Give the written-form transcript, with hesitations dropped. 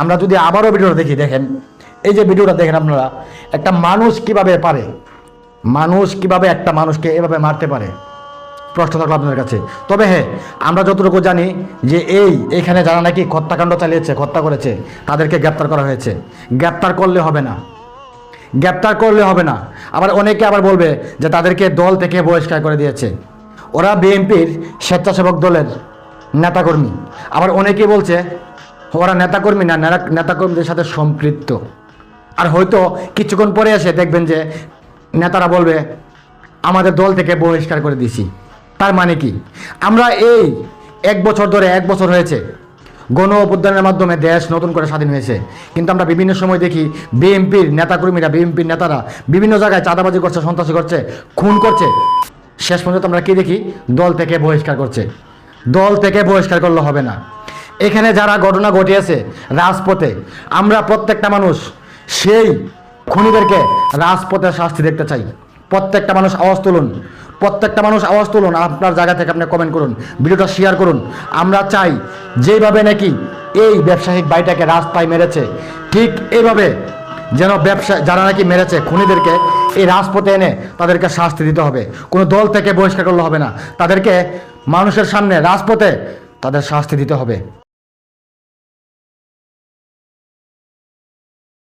আমরা যদি আবারও ভিডিওটা দেখি, দেখেন এই যে ভিডিওটা দেখেন আপনারা, একটা মানুষ কিভাবে পারে, মানুষ কিভাবে একটা মানুষকে এভাবে মারতে পারে, প্রশ্ন থাকলো আপনাদের কাছে। তবে হ্যাঁ, আমরা যতটুকু জানি যে এইখানে যারা নাকি হত্যাকাণ্ড চালিয়েছে, হত্যা করেছে, তাদেরকে গ্রেপ্তার করা হয়েছে। গ্রেপ্তার করলে হবে না, গ্রেপ্তার করলে হবে না। আবার অনেকে আবার বলবে যে তাদেরকে দল থেকে বহিষ্কার করে দিয়েছে, ওরা বিএনপির স্বেচ্ছাসেবক দলের নেতাকর্মী। আবার অনেকে বলছে ওরা নেতাকর্মী না, নেতাকর্মীদের সাথে সম্পৃক্ত। আর হয়তো কিছুক্ষণ পরে এসে দেখবেন যে নেতারা বলবে আমাদের দল থেকে বহিষ্কার করে দিয়েছি। তার মানে কি, আমরা এই 1 বছর ধরে, 1 বছর হয়েছে গণ অভ্যুত্থানের মাধ্যমে দেশ নতুন করে স্বাধীন হয়েছে, কিন্তু আমরা বিভিন্ন সময় দেখি বিএনপির নেতাকর্মীরা, বিএনপির নেতারা বিভিন্ন জায়গায় চাঁদাবাজি করছে, সন্ত্রাসী করছে, খুন করছে। শেষ পর্যন্ত আমরা কি দেখি, দল থেকে বহিষ্কার করছে। দল থেকে বহিষ্কার করলে হবে না। এখানে যারা ঘটনা ঘটিয়েছে রাজপথে, আমরা প্রত্যেকটা মানুষ সেই খুনিদেরকে রাজপথে শাস্তি দেখতে চাই। প্রত্যেকটা মানুষ আওয়াজ তুলুন, প্রত্যেকটা মানুষ আওয়াজ তুলুন। আপনার জায়গা থেকে আপনি কমেন্ট করুন, ভিডিওটা শেয়ার করুন। আমরা চাই যেভাবে নাকি এই ব্যবসায়িক ভাইটাকে রাস্তায় মেরেছে, ঠিক এইভাবে যেন যারা নাকি মেরেছে খুনিদেরকে এই রাজপথে এনে তাদেরকে শাস্তি দিতে হবে। কোনো দল থেকে বহিষ্কার করলে হবে না, তাদেরকে মানুষের সামনে রাজপথে তাদের শাস্তি দিতে হবে।